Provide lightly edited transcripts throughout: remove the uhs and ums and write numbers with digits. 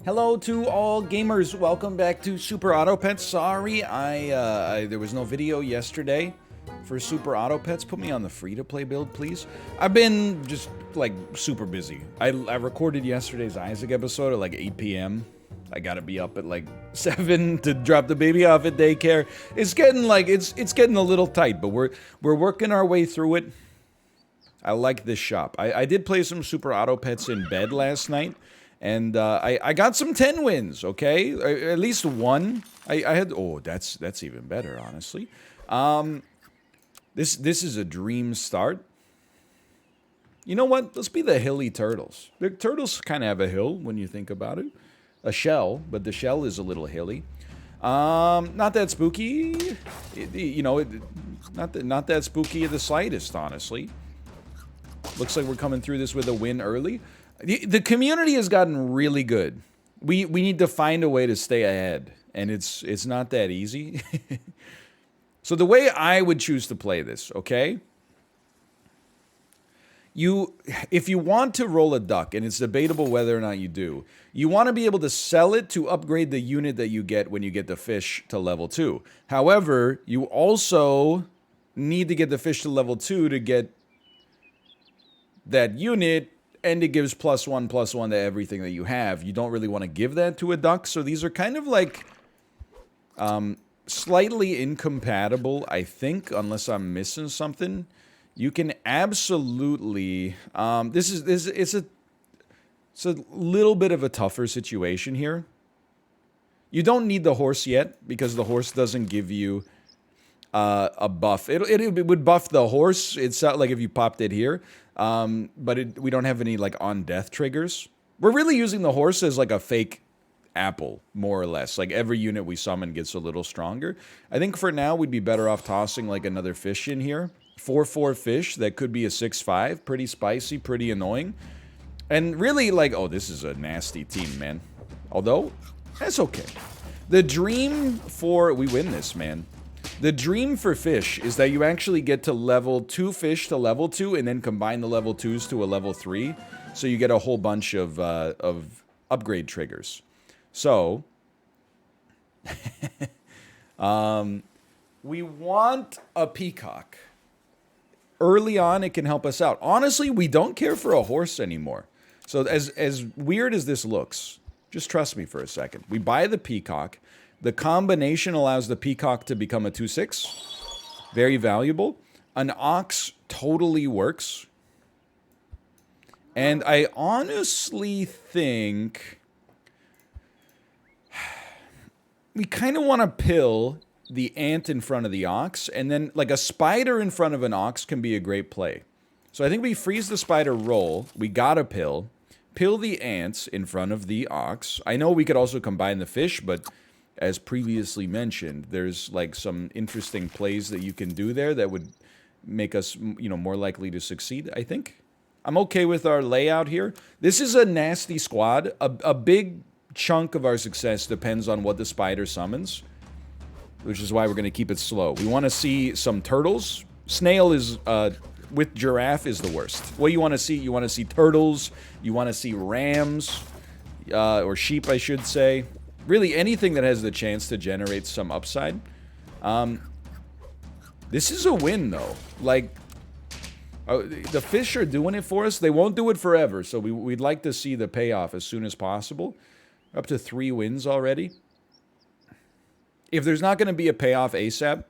Hello to all gamers. Welcome back to Super Auto Pets. Sorry, there was no video yesterday for Super Auto Pets. Put me on the free-to-play build, please. I've been just like super busy. I recorded yesterday's Isaac episode at like 8 p.m. I gotta be up at like 7 to drop the baby off at daycare. It's getting like it's getting a little tight, but we're working our way through it. I like this shop. I did play some Super Auto Pets in bed last night. And I got some 10 wins, okay? At least one. I had... Oh, that's even better, honestly. This is a dream start. You know what? Let's be the hilly turtles. The turtles kind of have a hill when you think about it. A shell, but the shell is a little hilly. Not that spooky. Not that spooky in the slightest, honestly. Looks like we're coming through this with a win early. The community has gotten really good. We need to find a way to stay ahead, and it's not that easy. So the way I would choose to play this, okay? If you want to roll a duck, and it's debatable whether or not you do, you want to be able to sell it to upgrade the unit that you get when you get the fish to level 2. However, you also need to get the fish to level 2 to get that unit, and it gives +1/+1 to everything that you have. You don't really want to give that to a duck, so these are kind of like slightly incompatible, I think, unless I'm missing something. You can absolutely... it's a little bit of a tougher situation here. You don't need the horse yet, because the horse doesn't give you a buff. It would buff the horse. It's not like if you popped it here. But we don't have any like on death triggers. We're really using the horse as like a fake apple, more or less. Like every unit we summon gets a little stronger. I think for now we'd be better off tossing like another fish in here. 4/4 fish that could be a 6/5. Pretty spicy, pretty annoying. And really like, oh, this is a nasty team, man. Although, that's okay. The dream for... We win this, man. The dream for fish is that you actually get to level 2 fish to level 2 and then combine the level 2s to a level 3. So you get a whole bunch of upgrade triggers. So, we want a peacock. Early on, it can help us out. Honestly, we don't care for a horse anymore. So as weird as this looks, just trust me for a second. We buy the peacock. The combination allows the peacock to become a 2/6. Very valuable. An ox totally works. And I honestly think... we kind of want to pill the ant in front of the ox. And then like a spider in front of an ox can be a great play. So I think we freeze the spider roll. We got a pill. Pill the ants in front of the ox. I know we could also combine the fish, but... as previously mentioned, there's like some interesting plays that you can do there that would make us, more likely to succeed, I think. I'm okay with our layout here. This is a nasty squad. A big chunk of our success depends on what the spider summons, which is why we're going to keep it slow. We want to see some turtles. Snail is, with giraffe, is the worst. What you want to see? You want to see turtles. You want to see rams, or sheep, I should say. Really, anything that has the chance to generate some upside. This is a win, though. Like, the fish are doing it for us. They won't do it forever, so we'd like to see the payoff as soon as possible. Up to 3 wins already. If there's not going to be a payoff ASAP,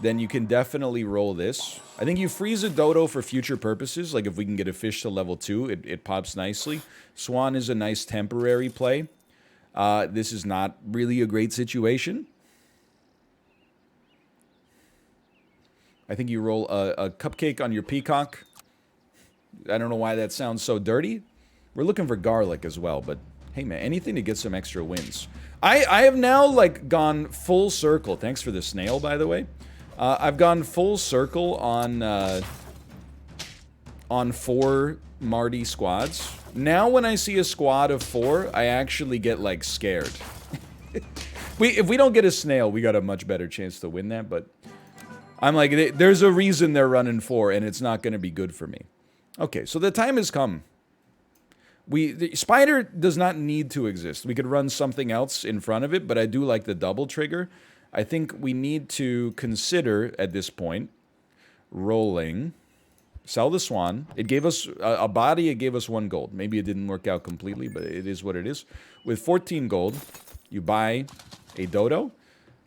then you can definitely roll this. I think you freeze a dodo for future purposes. Like, if we can get a fish to level 2, it pops nicely. Swan is a nice temporary play. This is not really a great situation. I think you roll a cupcake on your peacock. I don't know why that sounds so dirty. We're looking for garlic as well, but hey man, anything to get some extra wins. I have now like gone full circle. Thanks for the snail, by the way. I've gone full circle on 4 Marty squads. Now when I see a squad of 4, I actually get, like, scared. If we don't get a snail, we got a much better chance to win that, but... I'm like, there's a reason they're running 4, and it's not going to be good for me. Okay, so the time has come. The spider does not need to exist. We could run something else in front of it, but I do like the double trigger. I think we need to consider, at this point, rolling. Sell the swan. It gave us a body, it gave us 1 gold. Maybe it didn't work out completely, but it is what it is. With 14 gold, you buy a dodo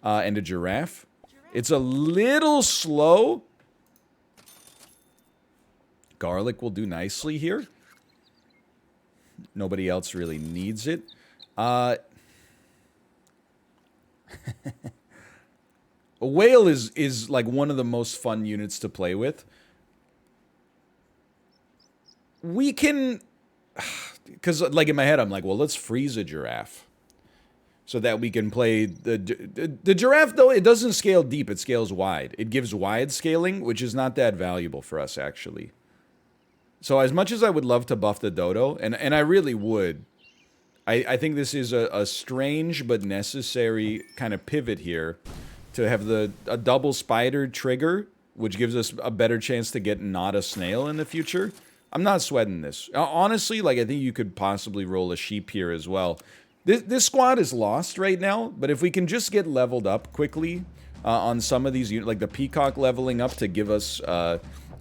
and a giraffe. It's a little slow. Garlic will do nicely here. Nobody else really needs it. A whale is like one of the most fun units to play with. We can... Because, like, in my head, I'm like, well, let's freeze a giraffe. So that we can play... The giraffe, though, it doesn't scale deep. It scales wide. It gives wide scaling, which is not that valuable for us, actually. So as much as I would love to buff the dodo, and I really would, I think this is a strange but necessary kind of pivot here to have a double spider trigger, which gives us a better chance to get not a snail in the future. I'm not sweating this. Honestly, like, I think you could possibly roll a sheep here as well. This squad is lost right now, but if we can just get leveled up quickly on some of these units, like the peacock leveling up to give us...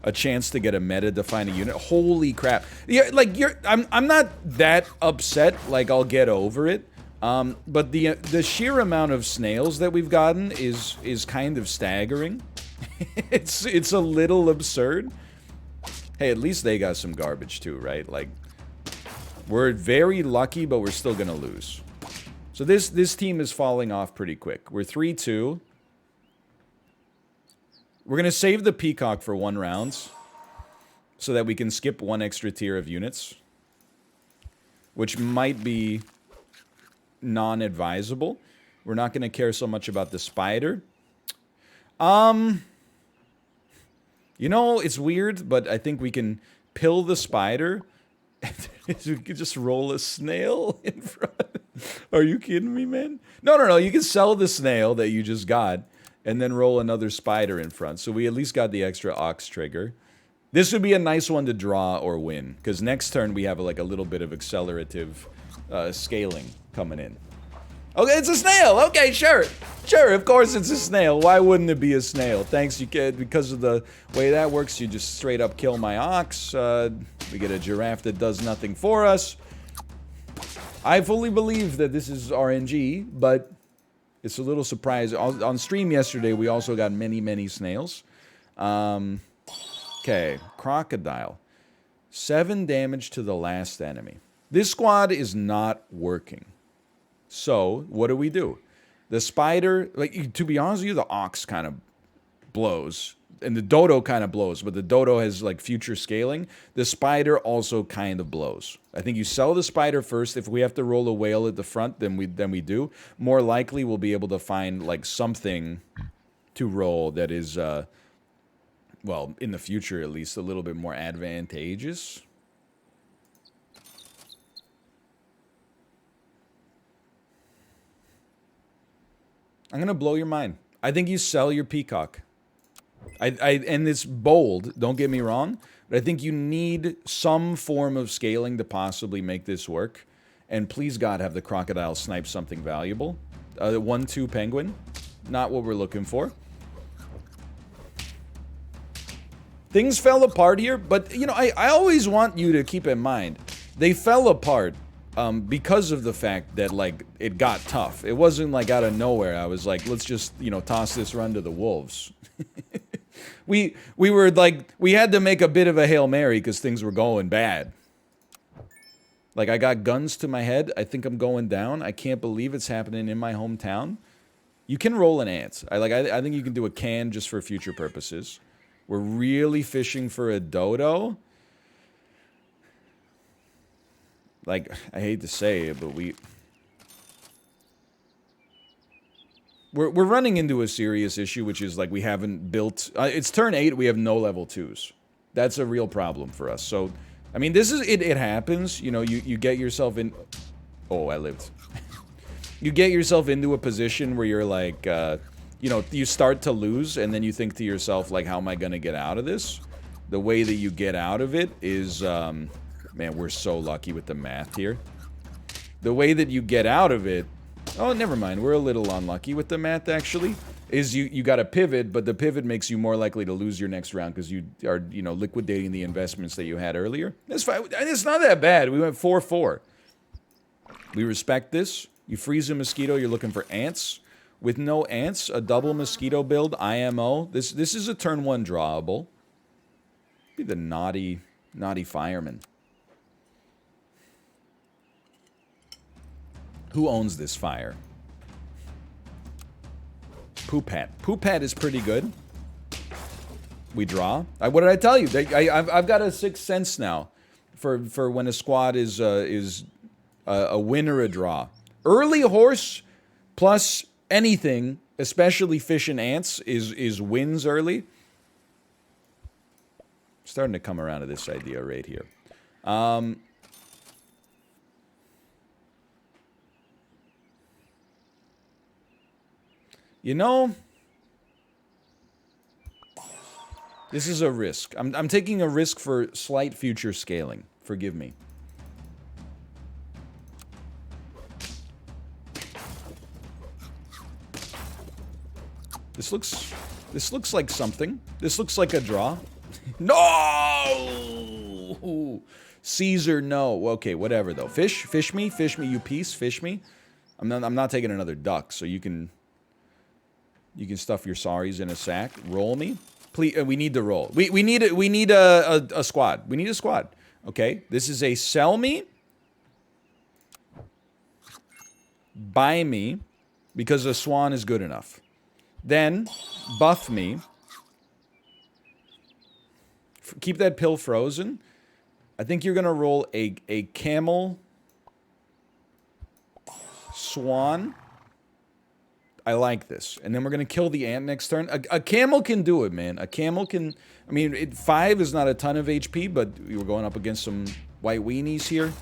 a chance to get a meta-defining unit. Holy crap. Yeah, like, I'm not that upset, like, I'll get over it. But the sheer amount of snails that we've gotten is kind of staggering. It's a little absurd. Hey, at least they got some garbage too, right? Like, we're very lucky, but we're still gonna lose. So this team is falling off pretty quick. We're 3-2. We're going to save the peacock for 1 round so that we can skip 1 extra tier of units, which might be non-advisable. We're not going to care so much about the spider. You know, it's weird, but I think we can pill the spider. We could just roll a snail in front. Are you kidding me, man? No. You can sell the snail that you just got and then roll another spider in front. So we at least got the extra ox trigger. This would be a nice one to draw or win, because next turn we have like a little bit of accelerative scaling coming in. Okay, it's a snail! Okay, sure! Sure, of course it's a snail. Why wouldn't it be a snail? Thanks, you kid. Because of the way that works, you just straight up kill my ox. We get a giraffe that does nothing for us. I fully believe that this is RNG, but... it's a little surprising. On stream yesterday, we also got many snails. Okay, crocodile. 7 damage to the last enemy. This squad is not working. So, what do? The spider, like, to be honest with you, the ox kind of blows. And the dodo kind of blows, but the dodo has, like, future scaling. The spider also kind of blows. I think you sell the spider first. If we have to roll a whale at the front, then we do. More likely, we'll be able to find, like, something to roll that is, well, in the future at least, a little bit more advantageous. I'm going to blow your mind. I think you sell your peacock. And it's bold, don't get me wrong, but I think you need some form of scaling to possibly make this work. And please God, have the crocodile snipe something valuable. 1-2 penguin, not what we're looking for. Things fell apart here, but, you know, I always want you to keep in mind, they fell apart because of the fact that, like, it got tough. It wasn't, like, out of nowhere. I was like, let's just, you know, toss this run to the wolves. We were like, we had to make a bit of a Hail Mary because things were going bad. Like, I got guns to my head. I think I'm going down. I can't believe it's happening in my hometown. You can roll an ant. I think you can do a can just for future purposes. We're really fishing for a dodo. Like, I hate to say it, but we're running into a serious issue, which is, like, we haven't built... it's turn 8, we have no level 2s. That's a real problem for us. So, I mean, this is... It happens. You know, you get yourself in... Oh, I lived. You get yourself into a position where you're, like, you know, you start to lose, and then you think to yourself, like, how am I going to get out of this? The way that you get out of it is... Man, we're so lucky with the math here. The way that you get out of it... Oh, never mind. We're a little unlucky with the math, actually. Is you got to pivot, but the pivot makes you more likely to lose your next round because you are, you know, liquidating the investments that you had earlier. That's fine. It's not that bad. We went 4-4. We respect this. You freeze a mosquito, you're looking for ants. With no ants, a double mosquito build, IMO. This is a turn 1 drawable. Be the naughty fireman. Who owns this fire? Poop Hat. Poop Hat is pretty good. We draw. What did I tell you? I've got a sixth sense now for when a squad is a win or a draw. Early horse plus anything, especially fish and ants, is wins early. Starting to come around to this idea right here. You know, this is a risk. I'm taking a risk for slight future scaling. Forgive me. This looks like something. This looks like a draw. No! Caesar, no. Okay, whatever though. Fish me, you piece, fish me. I'm not taking another duck, so you can stuff your sorries in a sack. Roll me. Please, we need to roll. We need a squad. We need a squad. Okay, this is a sell me, buy me, because a swan is good enough. Then buff me. Keep that pill frozen. I think you're gonna roll a camel, swan. I like this. And then we're going to kill the ant next turn. A camel can do it, man. A camel can... I mean, 5 is not a ton of HP, but we're going up against some white weenies here.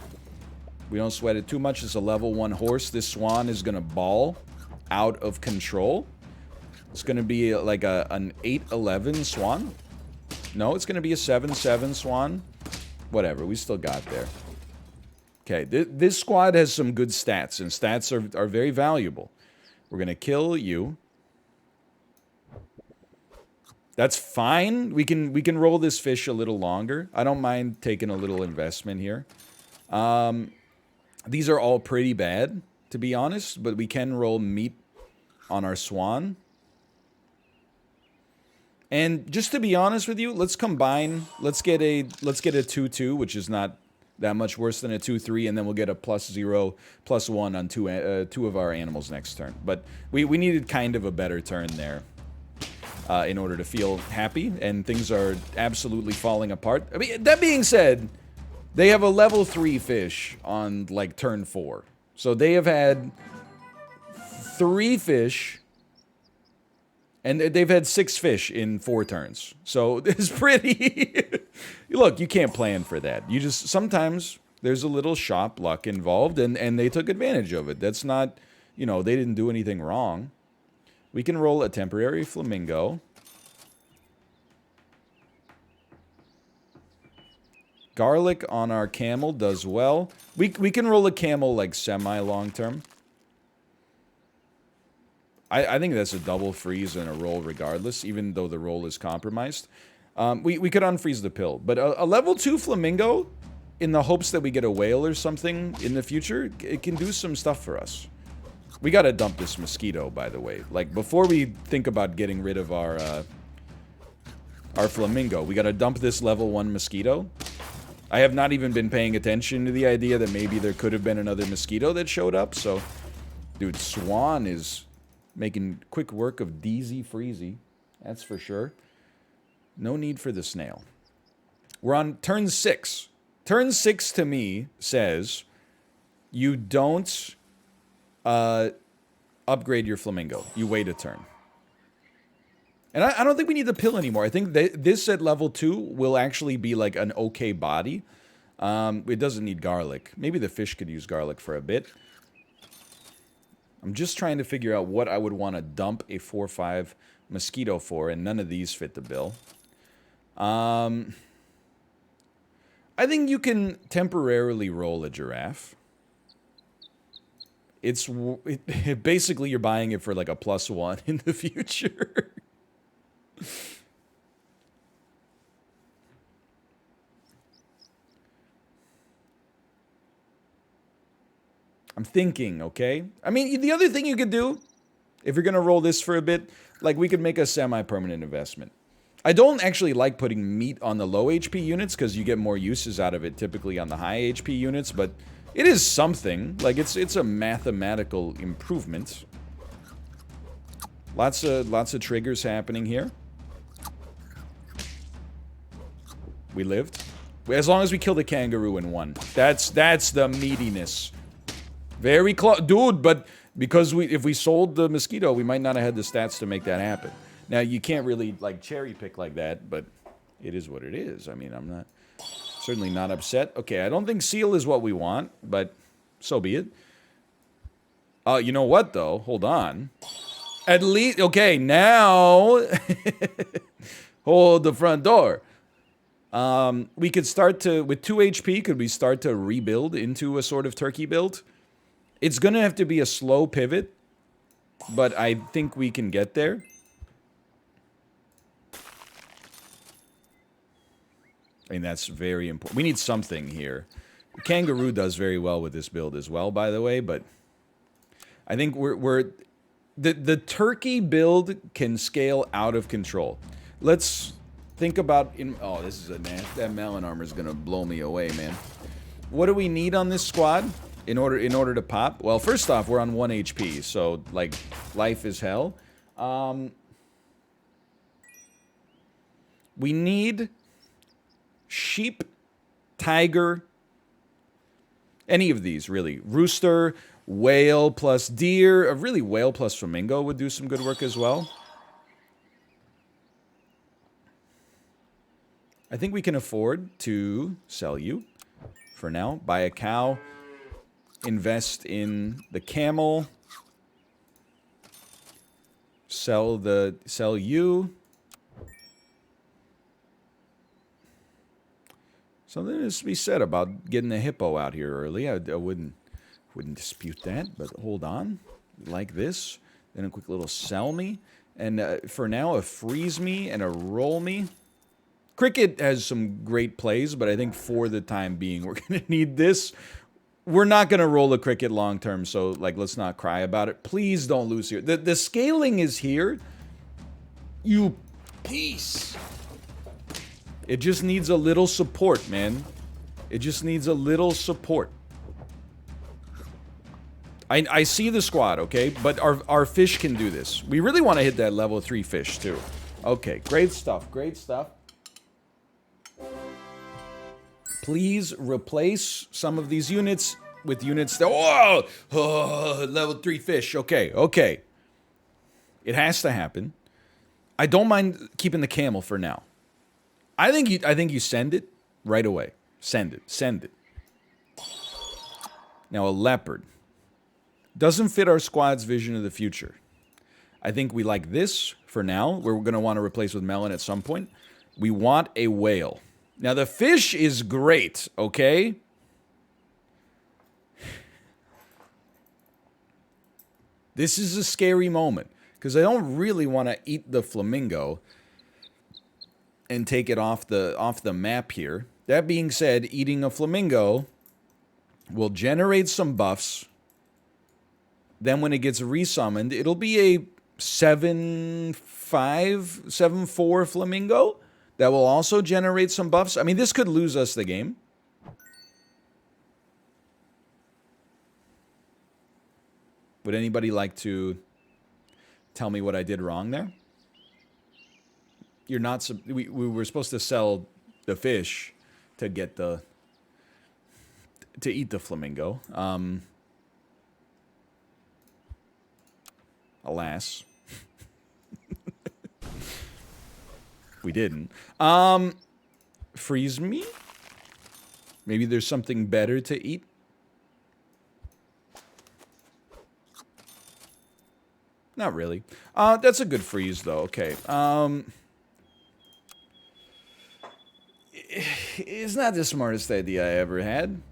We don't sweat it too much. It's a level 1 horse. This swan is going to ball out of control. It's going to be like an 8-11 swan. No, it's going to be a 7-7 swan. Whatever. We still got there. Okay, this squad has some good stats, and stats are very valuable. We're going to kill you. That's fine. We can roll this fish a little longer. I don't mind taking a little investment here. These are all pretty bad, to be honest, but we can roll meat on our swan. And just to be honest with you, let's combine. Let's get a 2-2, which is not that much worse than a 2-3, and then we'll get a +0, +1 on two of our animals next turn. But we needed kind of a better turn there in order to feel happy, and things are absolutely falling apart. I mean, that being said, they have a level 3 fish on, like, turn 4. So they have had 3 fish, and they've had 6 fish in 4 turns. So it's pretty... Look, you can't plan for that. You just... Sometimes there's a little shop luck involved, and they took advantage of it. That's not... You know, they didn't do anything wrong. We can roll a temporary flamingo. Garlic on our camel does well. We can roll a camel, like, semi-long term. I think that's a double freeze and a roll regardless, even though the roll is compromised. We could unfreeze the pill. But a level 2 flamingo, in the hopes that we get a whale or something in the future, it can do some stuff for us. We gotta dump this mosquito, by the way. Like, before we think about getting rid of our flamingo, we gotta dump this level 1 mosquito. I have not even been paying attention to the idea that maybe there could have been another mosquito that showed up, so... Dude, Swan is... making quick work of DZ Freezy. That's for sure. No need for the snail. We're on turn 6. Turn 6 to me says you don't upgrade your flamingo. You wait a turn. And I don't think we need the pill anymore. I think this at level 2 will actually be like an okay body. It doesn't need garlic. Maybe the fish could use garlic for a bit. I'm just trying to figure out what I would want to dump a 4-5 mosquito for, and none of these fit the bill. I think you can temporarily roll a giraffe. Basically you're buying it for like a +1 in the future. I'm thinking, okay? I mean, the other thing you could do, if you're going to roll this for a bit, like we could make a semi-permanent investment. I don't actually like putting meat on the low HP units because you get more uses out of it typically on the high HP units, but it is something. Like, it's a mathematical improvement. Lots of triggers happening here. We lived. As long as we kill the kangaroo in one. That's the meatiness. Very close. Dude, but because if we sold the mosquito, we might not have had the stats to make that happen. Now, you can't really, like, cherry pick like that, but it is what it is. I mean, I'm certainly not upset. Okay, I don't think seal is what we want, but so be it. You know what, though? Hold on. At least, okay, now, hold the front door. We could start to, with 2 HP, could we start to rebuild into a sort of turkey build? It's going to have to be a slow pivot, but I think we can get there. I mean, that's very important. We need something here. The kangaroo does very well with this build as well, by the way, but I think the turkey build can scale out of control. Let's think about oh, this is that melon armor is gonna blow me away, man. What do we need on this squad in order to pop? Well, first off, we're on 1 HP, so like life is hell. We need sheep, tiger, any of these, really. Rooster, whale plus deer. Really, whale plus flamingo would do some good work as well. I think we can afford to sell you for now. Buy a cow. Invest in the camel. Sell you. Something is to be said about getting a hippo out here early. I wouldn't dispute that, but hold on. Like this. Then a quick little sell me. And for now, a freeze me and a roll me. Cricket has some great plays, but I think for the time being, we're going to need this. We're not going to roll a cricket long term, so like let's not cry about it. Please don't lose here. The scaling is here. You piece. It just needs a little support, man. It just needs a little support. I see the squad, okay? But our fish can do this. We really want to hit that level 3 fish, too. Okay, great stuff, great stuff. Please replace some of these units with units that... Whoa! Oh, level 3 fish. Okay, okay. It has to happen. I don't mind keeping the camel for now. I think you send it right away. Send it. Send it. Now, a leopard. Doesn't fit our squad's vision of the future. I think we like this for now. We're going to want to replace with melon at some point. We want a whale. Now, the fish is great, okay? This is a scary moment, because I don't really want to eat the flamingo and take it off the map here. That being said, eating a flamingo will generate some buffs. Then when it gets resummoned, it'll be a 7-5, 7-4 flamingo that will also generate some buffs. I mean, this could lose us the game. Would anybody like to tell me what I did wrong there? You're not... We were supposed to sell the fish to get the... to eat the flamingo. Alas. We didn't. Freeze me? Maybe there's something better to eat? Not really. That's a good freeze, though. Okay. It's not the smartest idea I ever had.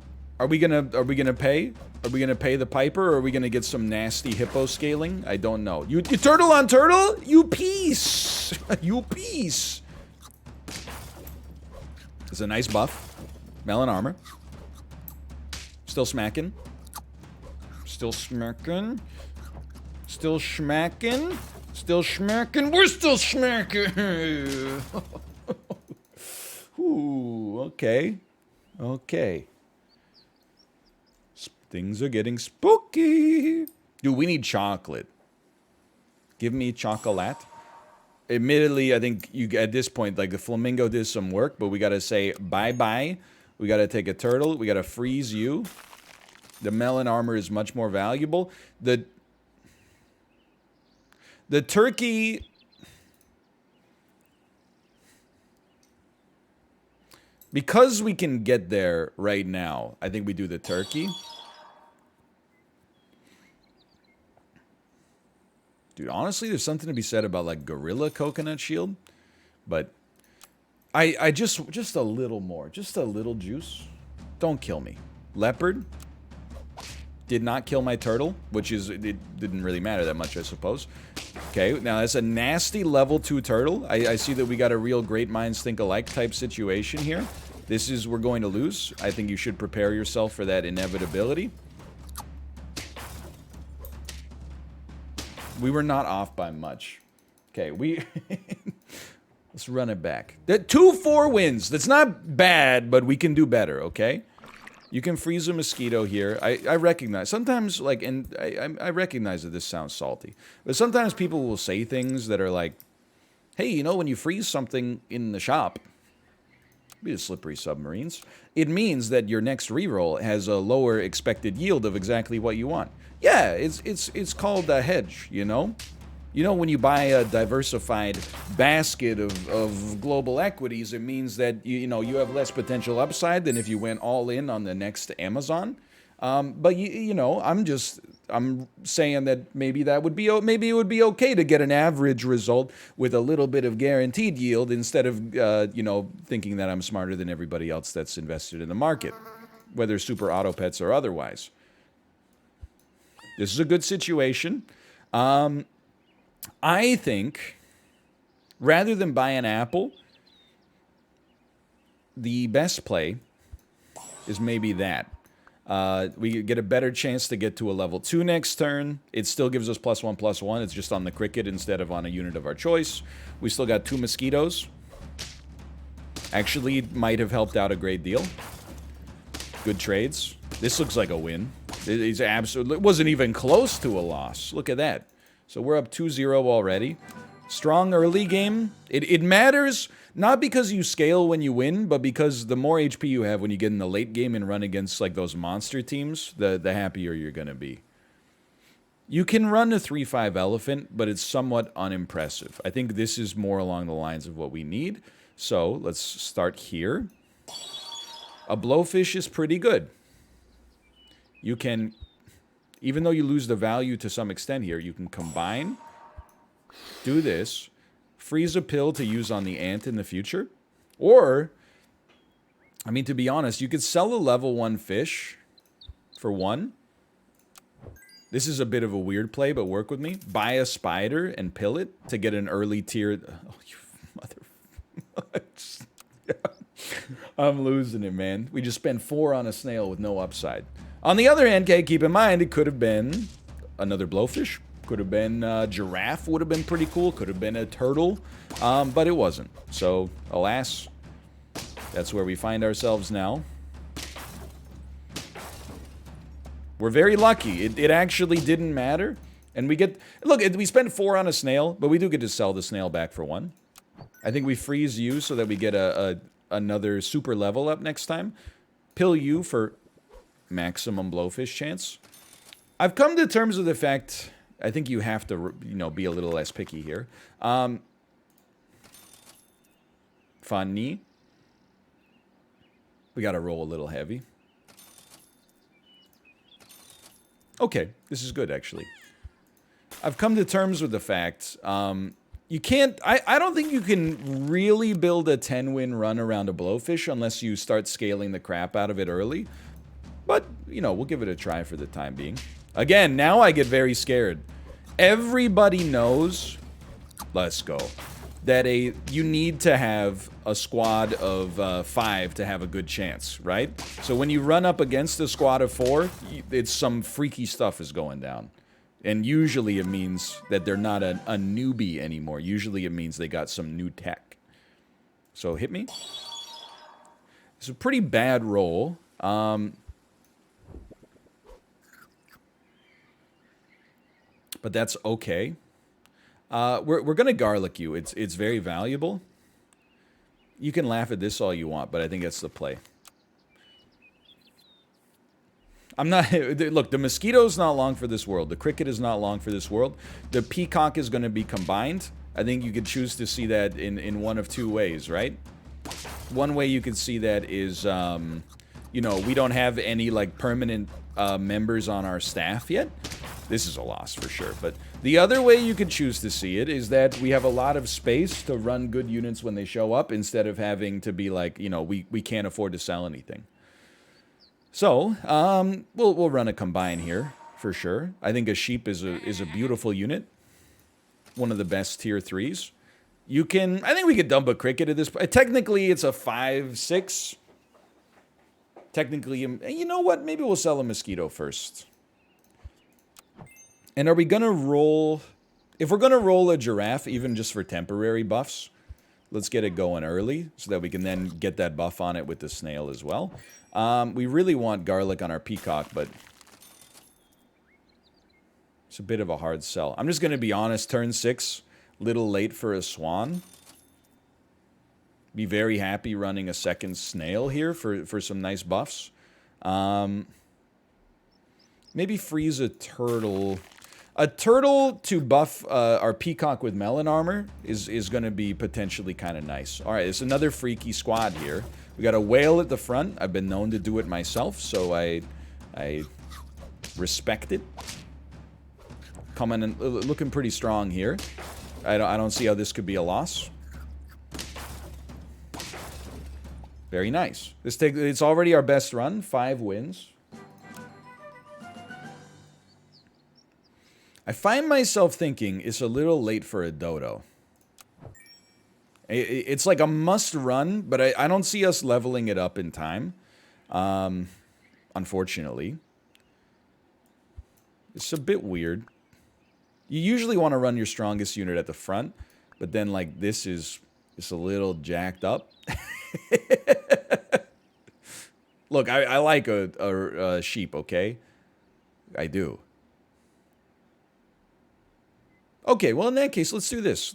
Are we gonna pay? Are we gonna pay the piper, or are we gonna get some nasty hippo scaling? I don't know. You turtle on turtle? You piece! You piece! It's a nice buff. Melon armor. Still smacking. Still smacking. Still smacking. Still smacking. We're still smacking! Ooh, okay. Okay. Things are getting spooky. Dude, we need chocolate. Give me chocolate. Admittedly, I think you at this point, like the flamingo did some work, but we gotta say bye-bye. We gotta take a turtle. We gotta freeze you. The melon armor is much more valuable. The turkey... Because we can get there right now, I think we do the turkey. Dude, honestly, there's something to be said about, like, gorilla coconut shield. But I just a little more. Just a little juice. Don't kill me. Leopard. Did not kill my turtle, which is, it didn't really matter that much, I suppose. Okay, now that's a nasty level 2 turtle. I see that we got a real great minds think alike type situation here. This is, we're going to lose. I think you should prepare yourself for that inevitability. We were not off by much. Okay, let's run it back. 2-4 wins. That's not bad, but we can do better, okay? You can freeze a mosquito here. I recognize. Sometimes, like, and I recognize that this sounds salty. But sometimes people will say things that are like, hey, you know, when you freeze something in the shop, be the slippery submarines, it means that your next reroll has a lower expected yield of exactly what you want. Yeah, it's called a hedge, you know? You know, when you buy a diversified basket of global equities, it means that, you know, you have less potential upside than if you went all in on the next Amazon. But, you know, I'm saying that maybe it would be okay to get an average result with a little bit of guaranteed yield instead of, you know, thinking that I'm smarter than everybody else that's invested in the market, whether super auto pets or otherwise. This is a good situation. I think, rather than buy an apple, the best play is maybe that. We get a better chance to get to a level 2 next turn. It still gives us +1/+1. It's just on the cricket instead of on a unit of our choice. We still got 2 mosquitoes. Actually, might have helped out a great deal. Good trades. This looks like a win. It wasn't even close to a loss. Look at that. So we're up 2-0 already. Strong early game. It matters not because you scale when you win, but because the more HP you have when you get in the late game and run against like those monster teams, the happier you're going to be. You can run a 3-5 elephant, but it's somewhat unimpressive. I think this is more along the lines of what we need. So let's start here. A blowfish is pretty good. You can, even though you lose the value to some extent here, you can combine, do this, freeze a pill to use on the ant in the future. Or, I mean, to be honest, you could sell a level 1 fish for 1. This is a bit of a weird play, but work with me. Buy a spider and pill it to get an early tier. Oh, you mother. I'm losing it, man. We just spent 4 on a snail with no upside. On the other hand, keep in mind, it could have been another blowfish. Could have been a giraffe, would have been pretty cool. Could have been a turtle, but it wasn't. So, alas, that's where we find ourselves now. We're very lucky. It actually didn't matter. And we get... Look, we spent 4 on a snail, but we do get to sell the snail back for 1. I think we freeze you so that we get another super level up next time. Pill you for maximum blowfish chance. I've come to terms with the fact... I think you have to, you know, be a little less picky here. Funny. We got to roll a little heavy. Okay, this is good, actually. I've come to terms with the fact You can't, I don't think you can really build a 10-win run around a blowfish unless you start scaling the crap out of it early. But, you know, we'll give it a try for the time being. Again, now I get very scared. Everybody knows, let's go, that you need to have a squad of 5 to have a good chance, right? So when you run up against a squad of 4, it's some freaky stuff is going down. And usually it means that they're not a newbie anymore. Usually it means they got some new tech. So hit me. It's a pretty bad roll. But that's okay. We're gonna garlic you. It's very valuable. You can laugh at this all you want, but I think that's the play. I'm not... Look, the mosquito's not long for this world. The cricket is not long for this world. The peacock is going to be combined. I think you could choose to see that in one of 2 ways, right? One way you could see that is, you know, we don't have any, like, permanent members on our staff yet. This is a loss for sure. But the other way you could choose to see it is that we have a lot of space to run good units when they show up instead of having to be like, you know, we can't afford to sell anything. So, we'll run a combine here, for sure. I think a sheep is a beautiful unit. One of the best tier 3s. You can... I think we could dump a cricket at this point. Technically, it's a 5-6. Technically, you know what? Maybe we'll sell a mosquito first. And are we going to roll... If we're going to roll a giraffe, even just for temporary buffs, let's get it going early so that we can then get that buff on it with the snail as well. We really want garlic on our peacock, but it's a bit of a hard sell. I'm just going to be honest, turn 6, little late for a swan. Be very happy running a second snail here for some nice buffs. Maybe freeze a turtle. A turtle to buff our peacock with melon armor is going to be potentially kind of nice. All right, it's another freaky squad here. We got a whale at the front. I've been known to do it myself, so I respect it. Coming and looking pretty strong here. I don't see how this could be a loss. Very nice. It's already our best run. 5 wins. I find myself thinking it's a little late for a dodo. It's like a must run, but I don't see us leveling it up in time. Unfortunately. It's a bit weird. You usually want to run your strongest unit at the front, but then like this is a little jacked up. Look, I like a sheep, okay? I do. Okay, well in that case, let's do this.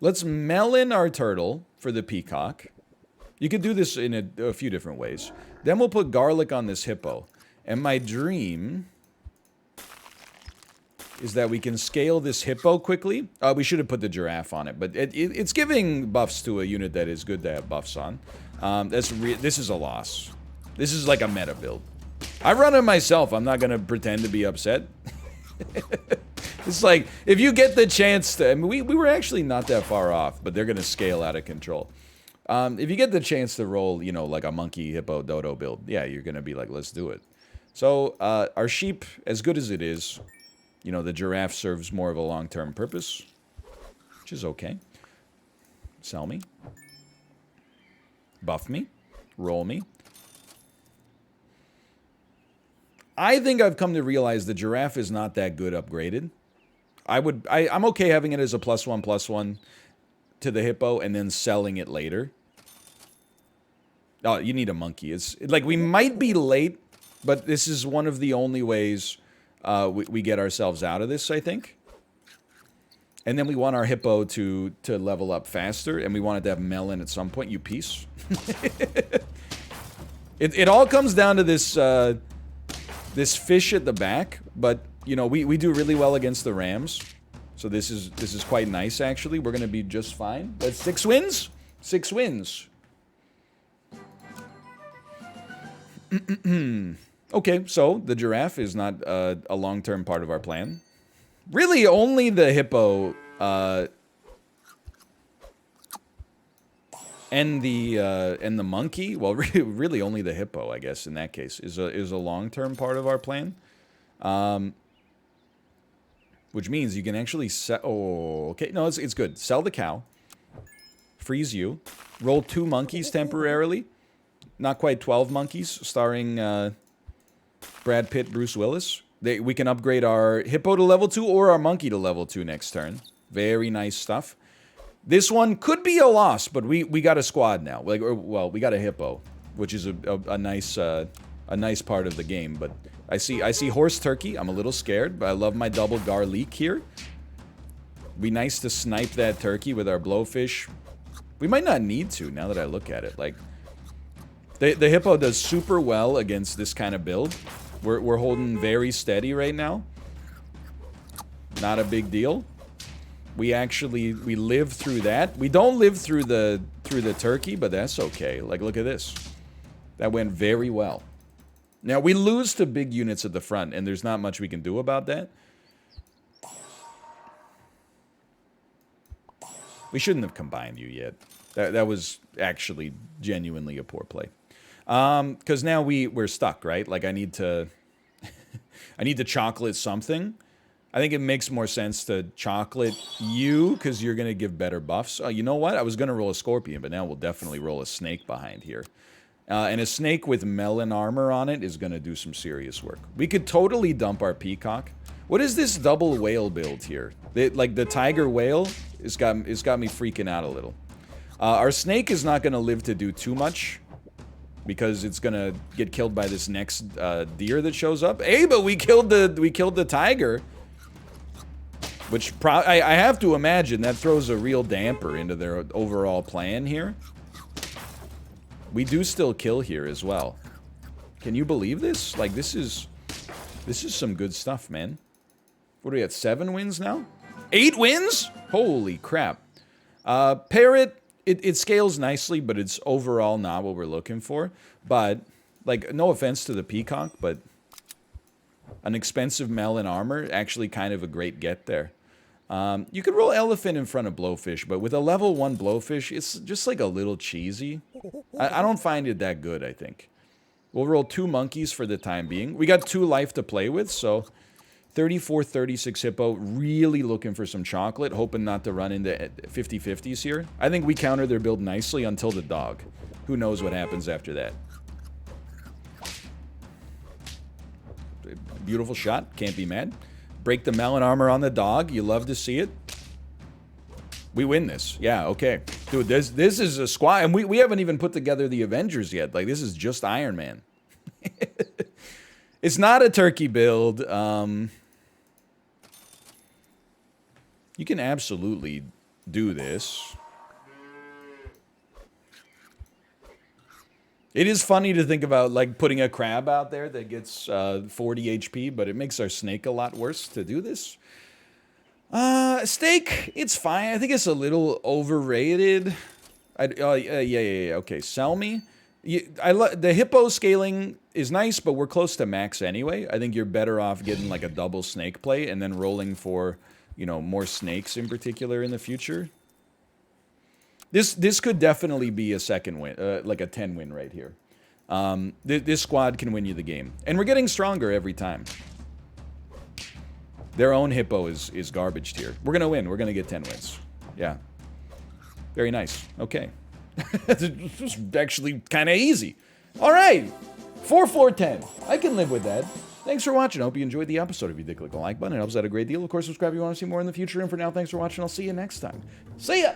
Let's melon our turtle for the peacock. You could do this in a few different ways. Then we'll put garlic on this hippo. And my dream is that we can scale this hippo quickly. We should have put the giraffe on it, but it's giving buffs to a unit that is good to have buffs on. This is a loss. This is like a meta build. I run it myself. I'm not going to pretend to be upset. It's like, if you get the chance to... I mean, we were actually not that far off, but they're going to scale out of control. If you get the chance to roll, you know, like a monkey, hippo, dodo build, yeah, you're going to be like, let's do it. So, our sheep, as good as it is, you know, the giraffe serves more of a long-term purpose, which is okay. Sell me. Buff me. Roll me. I think I've come to realize the giraffe is not that good upgraded. I'm okay having it as a +1/+1 to the hippo and then selling it later. Oh, you need a monkey. It's like we might be late, but this is one of the only ways we get ourselves out of this, I think. And then we want our hippo to level up faster, and we want it to have melon at some point. You piece. It all comes down to this this fish at the back, but you know we do really well against the Rams, so this is quite nice actually. We're gonna be just fine. That's 6 wins. 6 wins. Okay, so the giraffe is not a long-term part of our plan. Really, only the hippo and the monkey. Well, really, only the hippo, I guess. In that case, is a long-term part of our plan. Which means you can actually sell. Oh, okay. No, it's good. Sell the cow. Freeze you. Roll 2 monkeys temporarily. Not quite 12 monkeys, starring Brad Pitt, Bruce Willis. We can upgrade our hippo to level 2 or our monkey to level 2 next turn. Very nice stuff. This one could be a loss, but we got a squad now. Well, we got a hippo, which is a nice part of the game. But I see horse turkey. I'm a little scared, but I love my double garlic here. Be nice to snipe that turkey with our blowfish. We might not need to now that I look at it. Like the hippo does super well against this kind of build. We're holding very steady right now. Not a big deal. We live through that. We don't live through the turkey, but that's okay. Like, look at this. That went very well. Now, we lose to big units at the front, and there's not much we can do about that. We shouldn't have combined you yet. That was actually genuinely a poor play. Because now we're stuck, right? Like, I need to... I need to chocolate something. I think it makes more sense to chocolate you, because you're going to give better buffs. Oh, you know what? I was going to roll a scorpion, but now we'll definitely roll a snake behind here. And a snake with melon armor on it is going to do some serious work. We could totally dump our peacock. What is this double whale build here? Like, the tiger whale has got me freaking out a little. Our snake is not going to live to do too much, because it's going to get killed by this next deer that shows up. Hey, but we killed the tiger. Which I have to imagine that throws a real damper into their overall plan here. We do still kill here as well. Can you believe this? Like, this is some good stuff, man. What are we at? 7 wins now? 8 wins? Holy crap. Parrot, it scales nicely, but it's overall not what we're looking for. But, like, no offense to the peacock, but an expensive melon armor, actually kind of a great get there. You could roll elephant in front of blowfish, but with a level 1 blowfish, it's just like a little cheesy. I don't find it that good, I think. We'll roll 2 monkeys for the time being. We got 2 life to play with, so 34-36 hippo. Really looking for some chocolate, hoping not to run into 50-50s here. I think we counter their build nicely until the dog. Who knows what happens after that. Beautiful shot, can't be mad. Break the melon armor on the dog. You love to see it. We win this. Yeah, okay. Dude, this is a squad. And we haven't even put together the Avengers yet. Like, this is just Iron Man. It's not a turkey build. You can absolutely do this. It is funny to think about, like, putting a crab out there that gets 40 HP, but it makes our snake a lot worse to do this. Steak, it's fine. I think it's a little overrated. Yeah. Okay, sell me. The hippo scaling is nice, but we're close to max anyway. I think you're better off getting, like, a double snake play and then rolling for, you know, more snakes in particular in the future. This could definitely be a second win, like a 10 win right here. This squad can win you the game. And we're getting stronger every time. Their own hippo is garbage tier. We're going to win. We're going to get 10 wins. Yeah. Very nice. Okay. This was actually kind of easy. All right. 4-4-10. I can live with that. Thanks for watching. I hope you enjoyed the episode. If you did, click the like button. It helps out a great deal. Of course, subscribe if you want to see more in the future. And for now, thanks for watching. I'll see you next time. See ya!